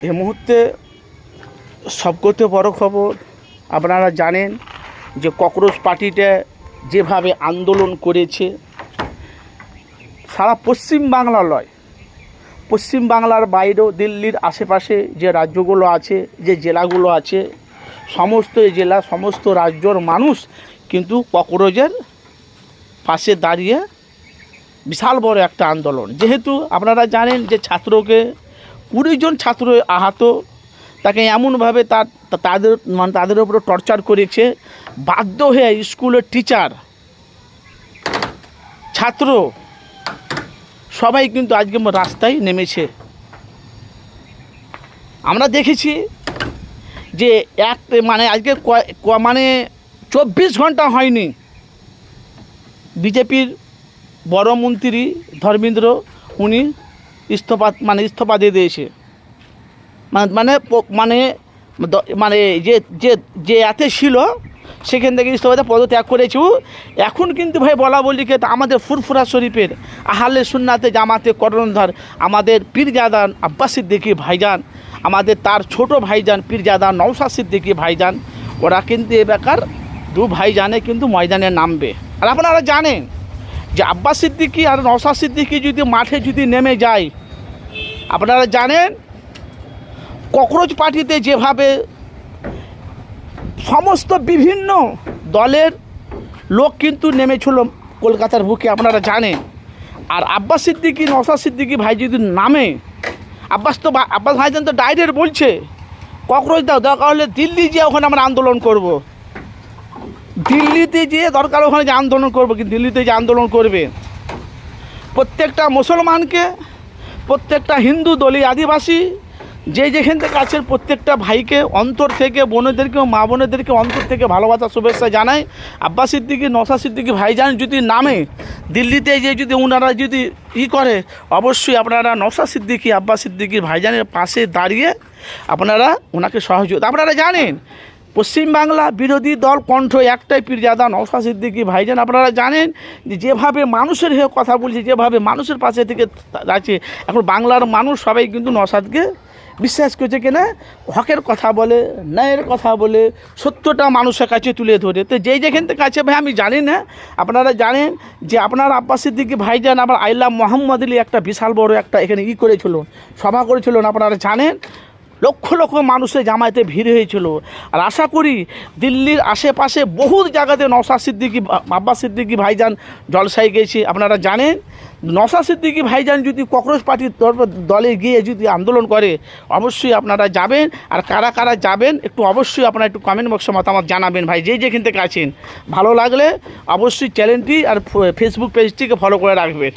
এই মুহূর্তে সবকথে বড় খবর, আপনারা জানেন যে ককরোচ পার্টিটা যেভাবে আন্দোলন করেছে সারা পশ্চিমবাংলা নয়, পশ্চিমবাংলার বাইরেও দিল্লির আশেপাশে যে রাজ্যগুলো আছে, যে জেলাগুলো আছে, সমস্ত জেলা সমস্ত রাজ্যর মানুষ কিন্তু ককরোচের পাশে দাঁড়িয়ে বিশাল বড় একটা আন্দোলন। যেহেতু আপনারা জানেন যে ছাত্রকে 20 জন ছাত্র আহত, তাকে এমনভাবে তাদের উপরে টর্চার করেছে, বাধ্য হয়ে স্কুলের টিচার ছাত্র সবাই কিন্তু আজকে রাস্তায় নেমেছে। আমরা দেখেছি যে আজকে 24 ঘন্টা হয়নি বিজেপির বড় মন্ত্রী ধর্মেন্দ্র উনি ইস্তফা দিয়ে দিয়েছে। যে এতে ছিল সেখান থেকে ইস্তফাতে পদত্যাগ করেছে। এখন কিন্তু ভাই বলা বলিকে আমাদের ফুরফুরা শরীফের আহলে সুন্নাতে জামাতে কর্ণধার আমাদের পীরজাদা আব্বাস সিদ্দিকী ভাইজান, আমাদের তার ছোট ভাইজান পীরজাদা নওশাদ সিদ্দিকী ভাইজান, ওরা কিন্তু এ বেকার দু ভাইজানে কিন্তু ময়দানে নামবে। আর আপনারা জানেন যে আব্বাস সিদ্দিকী আর নওশাদ সিদ্দিকী যদি মাঠে যদি নেমে যায়, আপনারা জানেন ককরোচ পার্টিতে যেভাবে সমস্ত বিভিন্ন দলের লোক কিন্তু নেমেছিল কলকাতার বুকে, আপনারা জানেন। আর আব্বাস সিদ্দিকী নওশাদ সিদ্দিকী ভাই যদি নামে, আব্বাস ভাইজান তো ডাইরেক্ট বলছে ককরোচ দাও, দরকার হলে দিল্লি যেয়ে ওখানে আমরা আন্দোলন করব, দিল্লিতে যেয়ে দরকার ওখানে যে আন্দোলন করবো। কিন্তু দিল্লিতে যে আন্দোলন করবে প্রত্যেকটা মুসলমানকে, প্রত্যেকটা হিন্দু দলিত আদিবাসী যেখান থেকে আছেন প্রত্যেকটা ভাইকে অন্তর থেকে, বোনেদেরকে মা বোনেদেরকে অন্তর থেকে ভালোবাসা শুভেচ্ছা জানাই। আব্বাস সিদ্দিকী নওশাদ সিদ্দিকী ভাইজান যদি নামে দিল্লিতে, যে যদি ওনারা যদি করে, অবশ্যই আপনারা নওশাদ সিদ্দিকী আব্বাস সিদ্দিকী ভাইজানের পাশে দাঁড়িয়ে আপনারা ওনাকে সহযোগিতা। আপনারা জানেন পশ্চিমবাংলা বিরোধী দল কণ্ঠ একটাই, পীরজাদা নওশাদ সিদ্দিকী ভাইজান। আপনারা জানেন যে যেভাবে মানুষের হয়ে কথা বলছে, যেভাবে মানুষের পাশে থেকে আছে, এখন বাংলার মানুষ সবাই কিন্তু নওশাদকে বিশ্বাস করছে, কিনা হকের কথা বলে, ন্যায়ের কথা বলে, সত্যটা মানুষের কাছে তুলে ধরে। তো যেখান থেকে আছে ভাই আমি জানি না, আপনারা জানেন যে আপনার আব্বাস সিদ্দিকী ভাইজান আবার আইলা মোহাম্মদ আলী একটা বিশাল বড় একটা এখানে করেছিল, সভা করেছিলেন। আপনারা জানেন লক্ষ লক্ষ মানুষের জামায়াতে ভিড় হয়েছিল। আর আশা করি দিল্লির আশেপাশে বহু জায়গাতে নওশাদ সিদ্দিকী আব্বাস সিদ্দিকী ভাইজান জলসায় গেছে। আপনারা জানেন নওশাদ সিদ্দিকী ভাইজান যদি ককরোচ পার্টির দলে গিয়ে যদি আন্দোলন করে, অবশ্যই আপনারা যাবেন। আর কারা কারা যাবেন একটু অবশ্যই আপনারা একটু কমেন্ট বক্সে মতামত জানাবেন ভাই, যেখান থেকে আছেন। ভালো লাগলে অবশ্যই চ্যানেলটি আর ফেসবুক পেজটিকে ফলো করে রাখবেন।